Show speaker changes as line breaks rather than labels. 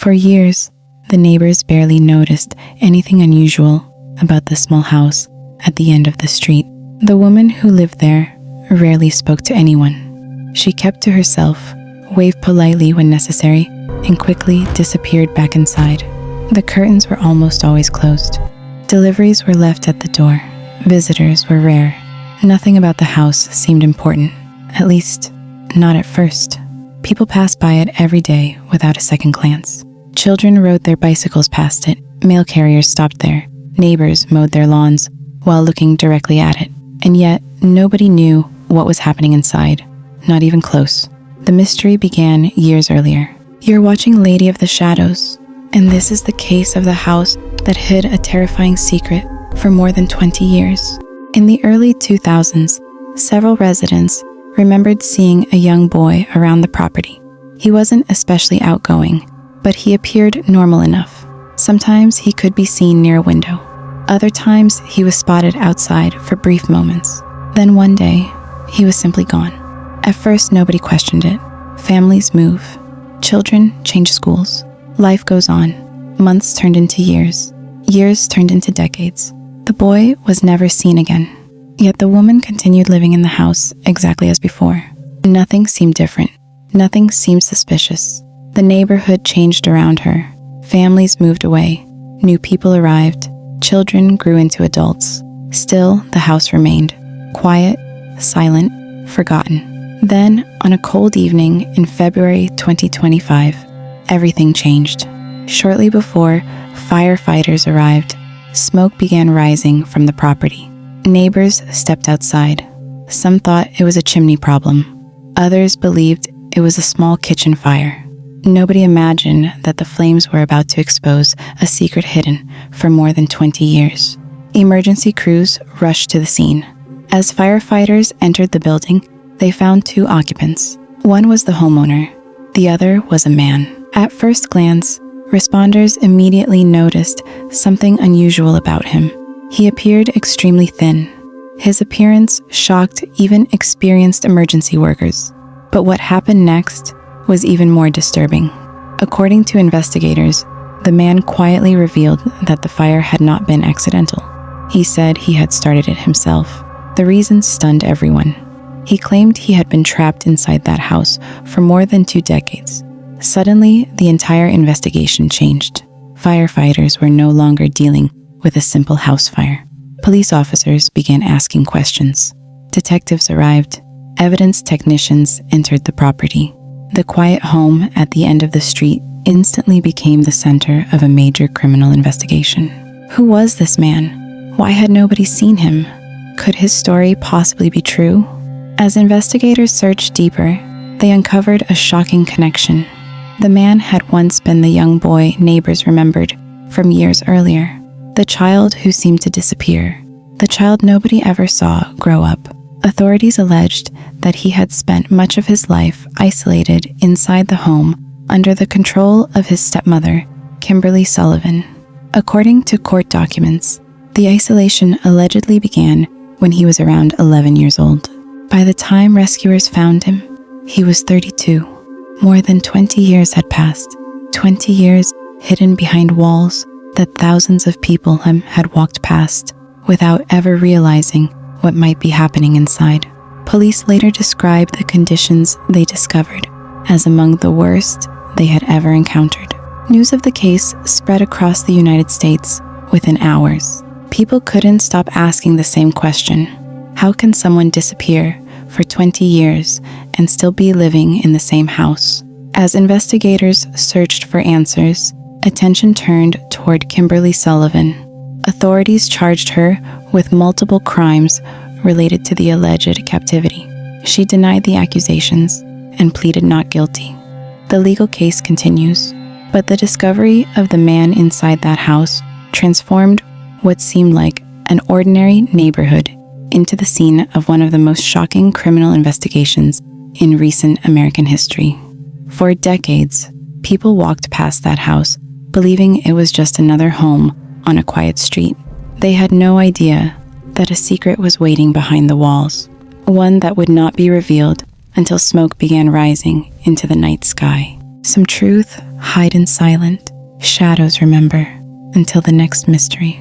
For years, the neighbors barely noticed anything unusual about the small house at the end of the street. The woman who lived there rarely spoke to anyone. She kept to herself, waved politely when necessary, and quickly disappeared back inside. The curtains were almost always closed. Deliveries were left at the door. Visitors were rare. Nothing about the house seemed important, at least not at first. People passed by it every day without a second glance. Children rode their bicycles past it. Mail carriers stopped there. Neighbors mowed their lawns while looking directly at it. And yet, nobody knew what was happening inside, not even close. The mystery began years earlier. You're watching Lady of the Shadows, and this is the case of the house that hid a terrifying secret for more than 20 years. In the early 2000s, several residents remembered seeing a young boy around the property. He wasn't especially outgoing, but he appeared normal enough. Sometimes he could be seen near a window. Other times he was spotted outside for brief moments. Then one day, he was simply gone. At first, nobody questioned it. Families move. Children change schools. Life goes on. Months turned into years. Years turned into decades. The boy was never seen again. Yet the woman continued living in the house exactly as before. Nothing seemed different. Nothing seemed suspicious. The neighborhood changed around her. Families moved away. New people arrived. Children grew into adults. Still, the house remained. Quiet, silent, forgotten. Then, on a cold evening in February 2025, everything changed. Shortly before firefighters arrived, smoke began rising from the property. Neighbors stepped outside. Some thought it was a chimney problem. Others believed it was a small kitchen fire. Nobody imagined that the flames were about to expose a secret hidden for more than 20 years. Emergency crews rushed to the scene. As firefighters entered the building, they found two occupants. One was the homeowner. The other was a man. At first glance, responders immediately noticed something unusual about him. He appeared extremely thin. His appearance shocked even experienced emergency workers. But what happened next was even more disturbing. According to investigators, the man quietly revealed that the fire had not been accidental. He said he had started it himself. The reason stunned everyone. He claimed he had been trapped inside that house for more than 2 decades. Suddenly, the entire investigation changed. Firefighters were no longer dealing with a simple house fire. Police officers began asking questions. Detectives arrived. Evidence technicians entered the property. The quiet home at the end of the street instantly became the center of a major criminal investigation. Who was this man? Why had nobody seen him? Could his story possibly be true? As investigators searched deeper, they uncovered a shocking connection. The man had once been the young boy neighbors remembered from years earlier. The child who seemed to disappear. The child nobody ever saw grow up. Authorities alleged that he had spent much of his life isolated inside the home under the control of his stepmother, Kimberly Sullivan. According to court documents, the isolation allegedly began when he was around 11 years old. By the time rescuers found him, he was 32. More than 20 years had passed. 20 years hidden behind walls that thousands of people had walked past without ever realizing what might be happening inside. Police later described the conditions they discovered as among the worst they had ever encountered. News of the case spread across the United States within hours. People couldn't stop asking the same question. How can someone disappear for 20 years and still be living in the same house? As investigators searched for answers, attention turned toward Kimberly Sullivan. Authorities charged her with multiple crimes related to the alleged captivity. She denied the accusations and pleaded not guilty. The legal case continues, but the discovery of the man inside that house transformed what seemed like an ordinary neighborhood into the scene of one of the most shocking criminal investigations in recent American history. For decades, people walked past that house believing it was just another home on a quiet street. They had no idea that a secret was waiting behind the walls, one that would not be revealed until smoke began rising into the night sky. Some truth hide in silent shadows, remember, until the next mystery.